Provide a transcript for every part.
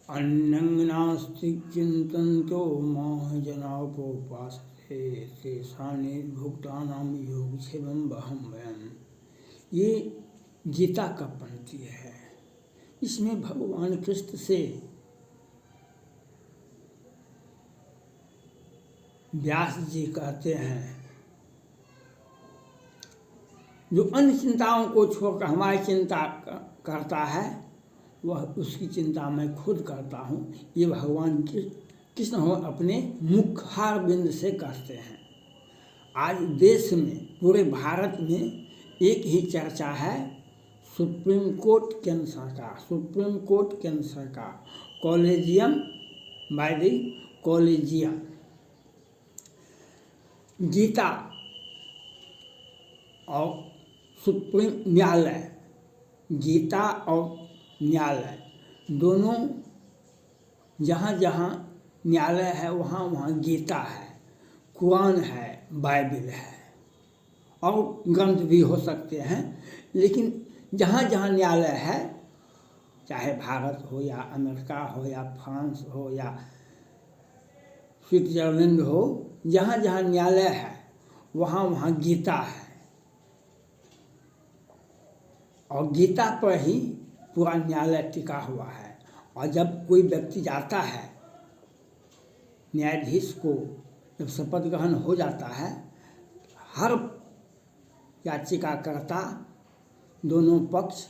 अन्नं नास्ति चिन्तन्तो मां जनापोपासते तेषां भुक्तानां योगक्षेमं वहं वयम्। ये गीता का पंक्ति है। इसमें भगवान कृष्ण से व्यास जी कहते हैं, जो अन्य चिंताओं को छोड़कर हमारी चिंता करता है वह उसकी चिंता मैं खुद करता हूँ। ये भगवान कृष्ण हो अपने मुखार बिंद से कहते हैं। आज देश में, पूरे भारत में एक ही चर्चा है, सुप्रीम कोर्ट केंद्र सरकार, सुप्रीम कोर्ट केंद्र सरकार, collegium by the collegium. Gita और सुप्रीम न्यायालय, गीता और न्यायालय दोनों, जहाँ जहाँ न्यायालय है वहाँ वहाँ गीता है, कुरान है, बाइबल है और ग्रंथ भी हो सकते हैं। लेकिन जहाँ जहाँ न्यायालय है, चाहे भारत हो या अमेरिका हो या फ्रांस हो या स्विट्जरलैंड हो, जहाँ जहाँ न्यायालय है वहाँ वहाँ गीता है और गीता पर ही पूरा न्यायालय टिका हुआ है। और जब कोई व्यक्ति जाता है, न्यायाधीश को जब शपथ ग्रहण हो जाता है, हर याचिकाकर्ता दोनों पक्ष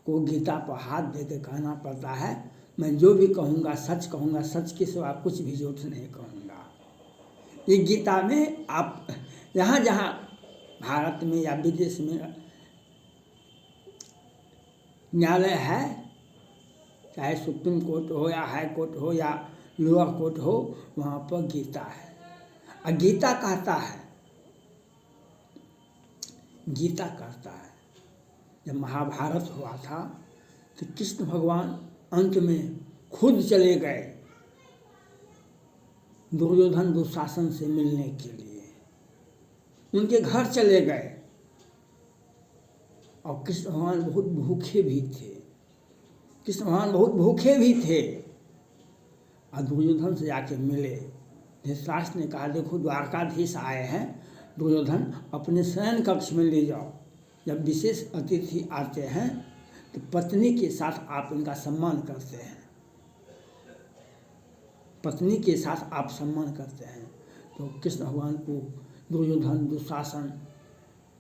को गीता पर हाथ देकर कहना पड़ता है, मैं जो भी कहूँगा सच कहूँगा, सच के सिवा कुछ भी झूठ नहीं कहूँगा। ये गीता में आप जहाँ जहाँ भारत में या विदेश में न्यायालय है, चाहे सुप्रीम कोर्ट हो या हाई कोर्ट हो या लोअर कोर्ट हो, वहाँ पर गीता है। और गीता कहता है, गीता कहता है, जब महाभारत हुआ था तो कृष्ण भगवान अंत में खुद चले गए दुर्योधन दुशासन से मिलने के लिए, उनके घर चले गए और कृष्ण भगवान बहुत भूखे भी थे, कृष्ण भगवान बहुत भूखे भी थे और दुर्योधन से जाके मिले। धृतराष्ट्र ने कहा, देखो द्वारकाधीश आए हैं, दुर्योधन अपने शयन कक्ष में ले जाओ। जब विशेष अतिथि आते हैं तो पत्नी के साथ आप उनका सम्मान करते हैं, पत्नी के साथ आप सम्मान करते हैं। तो कृष्ण भगवान को दुर्योधन दुशासन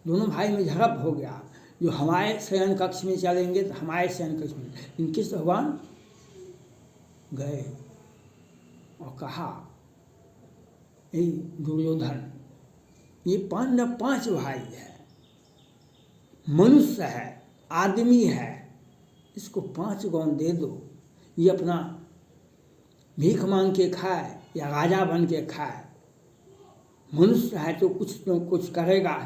दोनों भाई में झड़प हो गया, जो हमारे शयन कक्ष में चलेंगे तो हमारे शयन कक्ष में। लेकिन कृष्ण भगवान गए और कहा, ए दुर्योधन, ये पांडव 5 भाई है, मनुष्य है, आदमी है, इसको 5 गौन दे दो, ये अपना भीख मांग के खाए या राजा बन के खाए, मनुष्य है तो कुछ करेगा।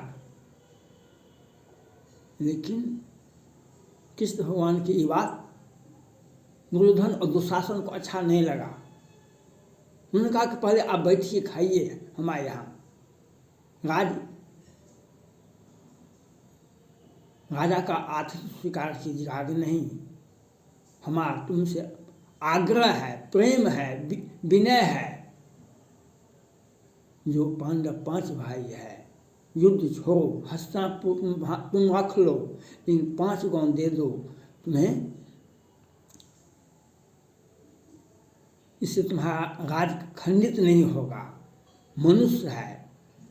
लेकिन कृष्ण भगवान की ये बात दुर्योधन और दुशासन को अच्छा नहीं लगा। उन्होंने कहा कि पहले आप बैठिए, खाइए हमारे यहाँ, राजा का आतिथ्य स्वीकार कीजिए, आगे नहीं, हमारा तुमसे आग्रह है, प्रेम है, विनय है। जो पांडव 5 भाई है, युद्ध छोड़ो, हस्तिनापुर तुम रख लो, लेकिन 5 गौन दे दो, तुम्हें इससे तुम्हारा राज खंडित नहीं होगा। मनुष्य है,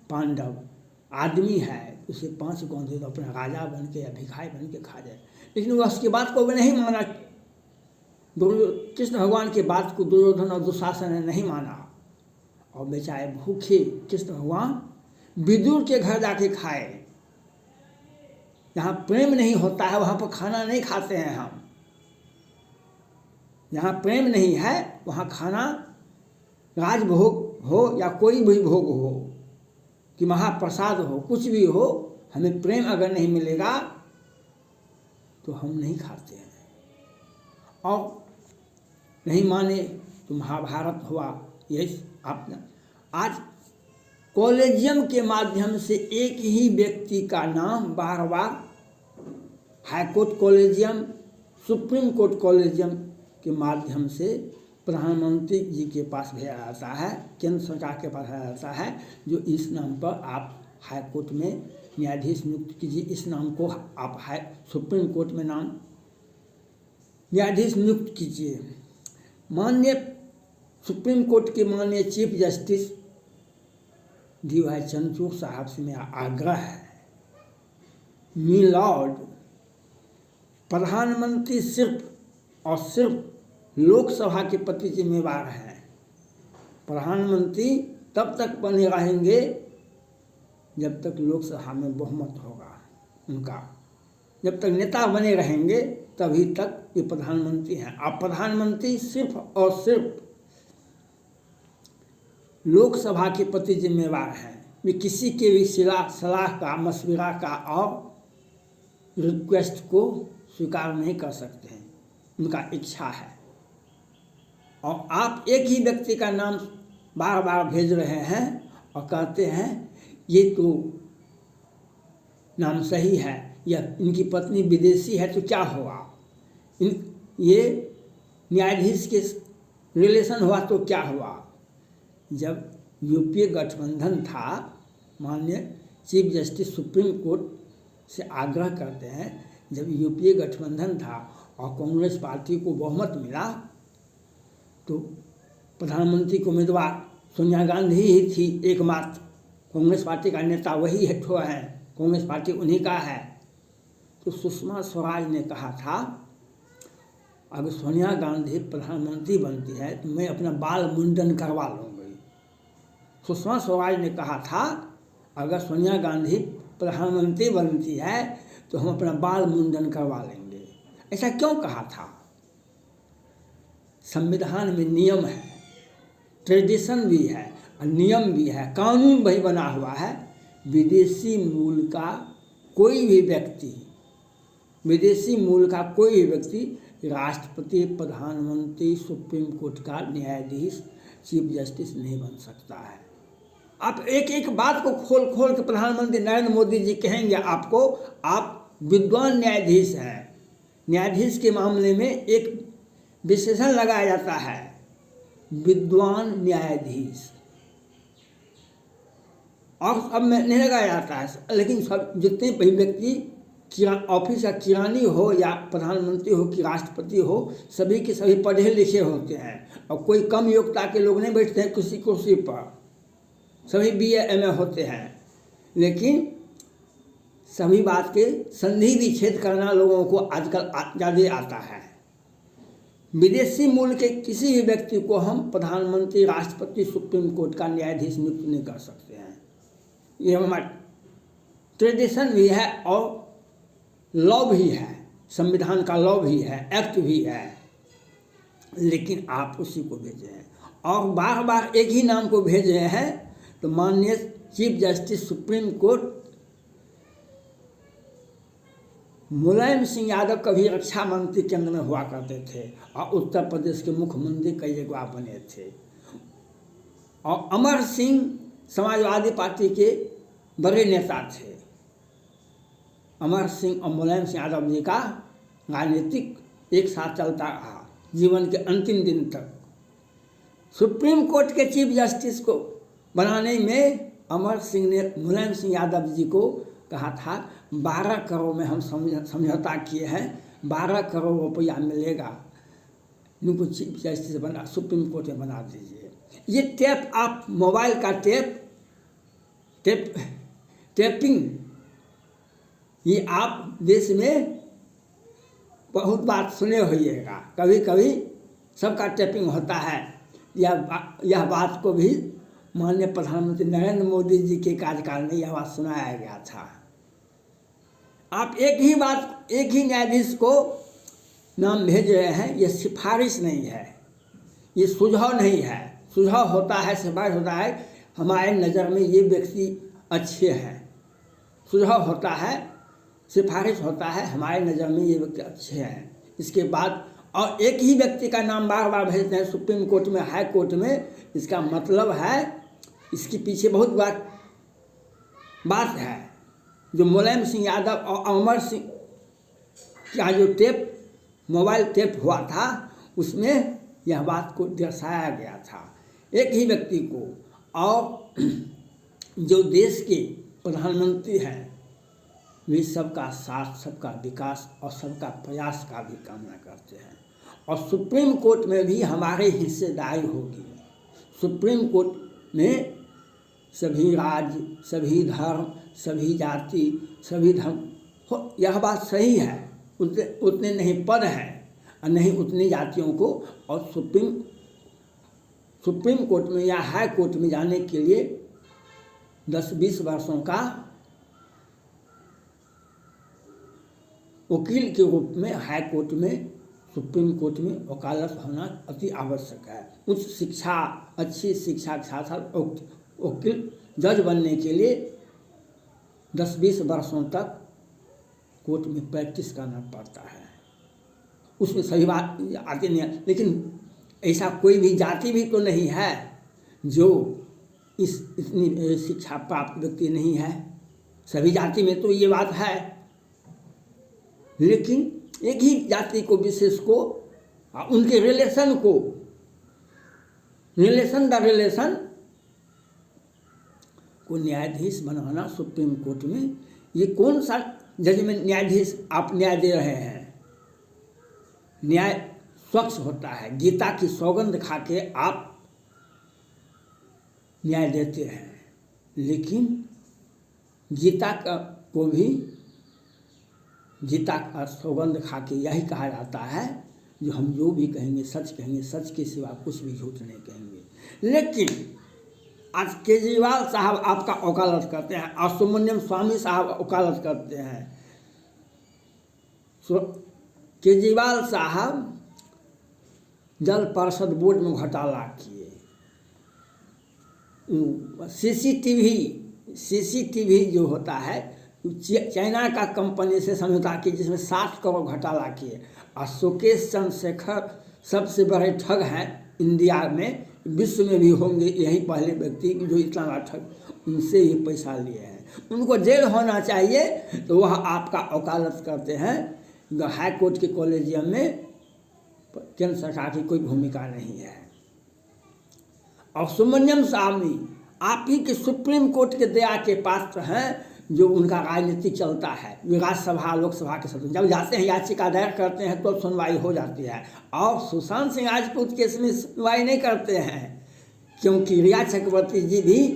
पांडव आदमी है, उसे 5 गौन दे दो, अपना राजा बन के या भिखारी बन के खा जाए। लेकिन वह उसकी बात को भी नहीं माना, कृष्ण भगवान की बात को दुर्योधन और दुशासन ने नहीं माना और बेचारे भूखे कृष्ण भगवान विदुर के घर जाके खाए। जहाँ प्रेम नहीं होता है वहाँ पर खाना नहीं खाते हैं हम। जहाँ प्रेम नहीं है वहाँ खाना, राजभोग हो या कोई भी भोग हो कि महाप्रसाद हो, कुछ भी हो, हमें प्रेम अगर नहीं मिलेगा तो हम नहीं खाते हैं। और नहीं माने तो महाभारत हुआ। यही आपने आज कॉलेजियम के माध्यम से एक ही व्यक्ति का नाम बार बार high court collegium, supreme court collegium के माध्यम से प्रधानमंत्री जी के पास भेजा जाता है, केंद्र सरकार के पास भेजा जाता है, जो इस नाम पर आप हाई कोर्ट में न्यायाधीश नियुक्त कीजिए। इस नाम को आप सुप्रीम कोर्ट में नाम न्यायाधीश नियुक्त कीजिए। माननीय सुप्रीम कोर्ट के माननीय चीफ जस्टिस डी.वाई. चंद्रचूड़ साहब से मेरा आग्रह है, मी लॉर्ड, प्रधानमंत्री सिर्फ और सिर्फ लोकसभा के प्रति जिम्मेवार हैं। प्रधानमंत्री तब तक बने रहेंगे जब तक लोकसभा में बहुमत होगा उनका। जब तक नेता बने रहेंगे तभी तक ये प्रधानमंत्री हैं। अब प्रधानमंत्री सिर्फ और सिर्फ लोकसभा के प्रति जिम्मेवार हैं। वे किसी के भी सलाह का, मशविरा का और रिक्वेस्ट को स्वीकार नहीं कर सकते हैं, उनका इच्छा है। और आप एक ही व्यक्ति का नाम बार बार भेज रहे हैं और कहते हैं ये तो नाम सही है, या इनकी पत्नी विदेशी है तो क्या हुआ, ये न्यायाधीश के रिलेशन हुआ तो क्या हुआ। जब यूपीए गठबंधन था, माननीय चीफ जस्टिस सुप्रीम कोर्ट से आग्रह करते हैं, जब यूपीए गठबंधन था और कांग्रेस पार्टी को बहुमत मिला तो प्रधानमंत्री को उम्मीदवार सोनिया गांधी ही थी एकमात्र। कांग्रेस पार्टी का नेता वही है, कांग्रेस पार्टी उन्हीं का है। तो सुषमा स्वराज ने कहा था अगर सोनिया गांधी प्रधानमंत्री बनती है तो मैं अपना बाल मुंडन करवा लूँगी। सुषमा स्वराज ने कहा था अगर सोनिया गांधी प्रधानमंत्री बनती है तो हम अपना बाल मुंडन करवा लेंगे। ऐसा क्यों कहा था? संविधान में नियम है, ट्रेडिशन भी है और नियम भी है, कानून भी बना हुआ है। विदेशी मूल का कोई भी व्यक्ति राष्ट्रपति, प्रधानमंत्री, सुप्रीम कोर्ट का न्यायाधीश, चीफ जस्टिस नहीं बन सकता है। आप एक एक बात को खोल खोल के प्रधानमंत्री नरेंद्र मोदी जी कहेंगे आपको, आप विद्वान न्यायाधीश हैं। न्यायाधीश के मामले में एक विशेषण लगाया जाता है, विद्वान न्यायाधीश। और अब में नहीं लगाया जाता है, लेकिन सब जितने भी व्यक्ति ऑफिस या किरानी हो या प्रधानमंत्री हो कि राष्ट्रपति हो, सभी के सभी पढ़े लिखे होते हैं और कोई कम योग्यता के लोग नहीं बैठते हैं किसी कुर्सी पर। सभी BA MA होते हैं, लेकिन सभी बात के संधि विच्छेद करना लोगों को आजकल ज़्यादा आता है। विदेशी मूल के किसी भी व्यक्ति को हम प्रधानमंत्री, राष्ट्रपति, सुप्रीम कोर्ट का न्यायाधीश नियुक्त नहीं कर सकते हैं। ये हमारा ट्रेडिशन भी है और लॉ भी है, संविधान का लॉ भी है, एक्ट भी है, लेकिन आप उसी को भेजे हैं और बार बार एक ही नाम को भेजे हैं। तो माननीय chief justice supreme court Mulayam Singh Yadav कभी रक्षा मंत्री केंद्र में हुआ करते थे और उत्तर प्रदेश के मुख्यमंत्री कई बार बने थे। और अमर सिंह समाजवादी पार्टी के बड़े नेता थे। अमर सिंह और मुलायम सिंह यादव जी का राजनीतिक एक साथ चलता रहा जीवन के अंतिम दिन तक। सुप्रीम कोर्ट के चीफ जस्टिस को बनाने में अमर सिंह ने मुलायम सिंह यादव जी को कहा था 12 करोड़ में हम समझौता किए हैं, 12 करोड़ रुपया मिलेगा, इनको चीफ जस्टिस बना सुप्रीम कोर्ट में बना दीजिए। ये टेप, आप मोबाइल का टेपिंग, ये आप देश में बहुत बात सुने होइएगा, कभी कभी सबका टेपिंग होता है। यह बात को भी माननीय प्रधानमंत्री नरेंद्र मोदी जी के कार्यकाल में यह बात सुनाया गया था। आप एक ही न्यायाधीश को नाम भेज रहे हैं, ये सिफारिश नहीं है, ये सुझाव नहीं है। सुझाव होता है, सिफारिश होता है, हमारे नज़र में ये व्यक्ति अच्छे हैं। सुझाव होता है, सिफारिश होता है, हमारे नज़र में ये व्यक्ति अच्छे हैं। इसके बाद और एक ही व्यक्ति का नाम बार बार भेजते हैं सुप्रीम कोर्ट में, हाई कोर्ट में। इसका मतलब है, इसके पीछे बहुत बात है। जो मुलायम सिंह यादव और अमर सिंह का जो मोबाइल टेप हुआ था, उसमें यह बात को दर्शाया गया था। एक ही व्यक्ति को, और जो देश के प्रधानमंत्री हैं वे सबका साथ, सबका विकास और सबका प्रयास का भी कामना करते हैं। और सुप्रीम कोर्ट में भी हमारे हिस्सेदारी होगी। सुप्रीम कोर्ट में सभी राज्य, सभी धर्म, सभी जाति, सभी धर्म हो, यह बात सही है। उतने नहीं पद हैं और नहीं उतनी जातियों को। और सुप्रीम कोर्ट में या हाई कोर्ट में जाने के लिए 10-20 वर्षों का वकील के रूप में हाई कोर्ट में, सुप्रीम कोर्ट में वकालत होना अति आवश्यक है। उच्च शिक्षा, अच्छी शिक्षा के साथ साथ वकील जज बनने के लिए 10-20 वर्षों तक कोर्ट में प्रैक्टिस करना पड़ता है। उसमें सही बात आती नहीं है। लेकिन ऐसा कोई भी जाति भी तो नहीं है जो इतनी शिक्षा प्राप्त व्यक्ति नहीं है। सभी जाति में तो ये बात है, लेकिन एक ही जाति को, विशेष को, उनके रिलेशन को न्यायाधीश बनाना सुप्रीम कोर्ट में, ये कौन सा जजमेंट न्यायाधीश आप न्याय दे रहे हैं? न्याय स्वच्छ होता है। गीता की सौगंध खा के आप न्याय देते हैं, लेकिन गीता का सौगंध खा के यही कहा जाता है जो हम जो भी कहेंगे सच कहेंगे, सच के सिवा कुछ भी झूठ नहीं कहेंगे। लेकिन आज केजरीवाल साहब आपका वकालत करते हैं और सुब्रमण्यम स्वामी साहब वकालत करते हैं। केजरीवाल साहब जल परिषद बोर्ड में घोटाला किए। सीसीटीवी जो होता है, चाइना का कंपनी से समझौता की जिसमें 60 करोड़ घोटाला किए। और सुकेश चंद्रशेखर सबसे बड़े ठग हैं इंडिया में, विश्व में भी होंगे यही पहले व्यक्ति जो इतना बड़ा ठग, उनसे ही पैसा लिए हैं। उनको जेल होना चाहिए। तो वह आपका वकालत करते हैं। हाई कोर्ट के कॉलेजियम में केंद्र सरकार की कोई भूमिका नहीं है। और सुब्रमण्यम स्वामी आप ही के सुप्रीम कोर्ट के दया के पात्र हैं, जो उनका राजनीति चलता है। वे राज्यसभा, लोकसभा के सदस्य जब जाते हैं, याचिका दायर करते हैं तो सुनवाई हो जाती है। और सुशांत सिंह राजपूत केस में सुनवाई नहीं करते हैं, क्योंकि रिया चक्रवर्ती जी भी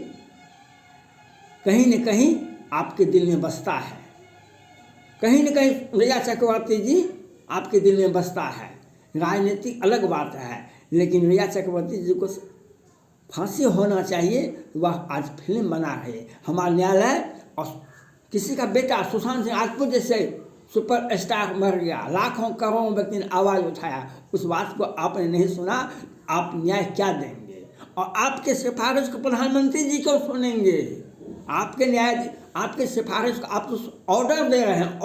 कहीं न कहीं आपके दिल में बसता है। कहीं न कहीं रिया चक्रवर्ती जी आपके दिल में बसता है। राजनीति अलग बात है, लेकिन रिया चक्रवर्ती जी को फांसी होना चाहिए। वह आज फिल्म बना रहे। हमारा न्यायालय और किसी का बेटा सुशांत सिंह राजपूत जैसे सुपर स्टार मर गया, लाखों करोड़ों व्यक्ति ने आवाज़ उठाया, उस बात को आपने नहीं सुना। आप न्याय क्या देंगे? और आपके सिफारिश को प्रधानमंत्री जी क्यों सुनेंगे? आपके सिफारिश को आप तो ऑर्डर दे रहे हैं,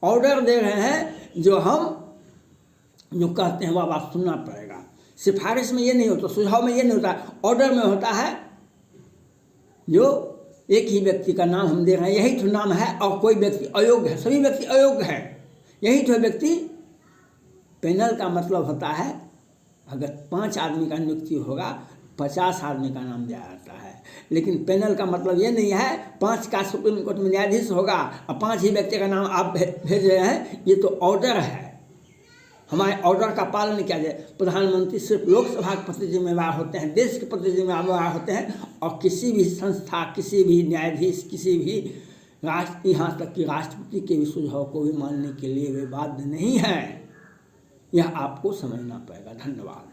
ऑर्डर दे रहे हैं। जो हम जो कहते हैं वह बात सुनना पड़ेगा। सिफारिश में ये नहीं होता, सुझाव में ये नहीं होता, ऑर्डर में होता है। जो एक ही व्यक्ति का नाम हम दे रहे हैं, यही तो नाम है। और कोई व्यक्ति अयोग्य है, सभी व्यक्ति अयोग्य है, यही तो व्यक्ति। पैनल का मतलब होता है अगर 5 आदमी का नियुक्ति होगा, 50 आदमी का नाम दिया जाता है। लेकिन पैनल का मतलब ये नहीं है 5 का सुप्रीम कोर्ट में न्यायाधीश होगा और 5 ही व्यक्ति का नाम आप भेज रहे हैं। ये तो ऑर्डर है। हमारे ऑर्डर का पालन किया जाए। प्रधानमंत्री सिर्फ लोकसभा के प्रति जिम्मेवार होते हैं, देश के प्रति जिम्मेवार होते हैं। और किसी भी संस्था, किसी भी न्यायाधीश, किसी भी राष्ट्र, यहाँ तक कि राष्ट्रपति के भी सुझाव को भी मानने के लिए वे बाध्य नहीं है। यह आपको समझना पड़ेगा। धन्यवाद।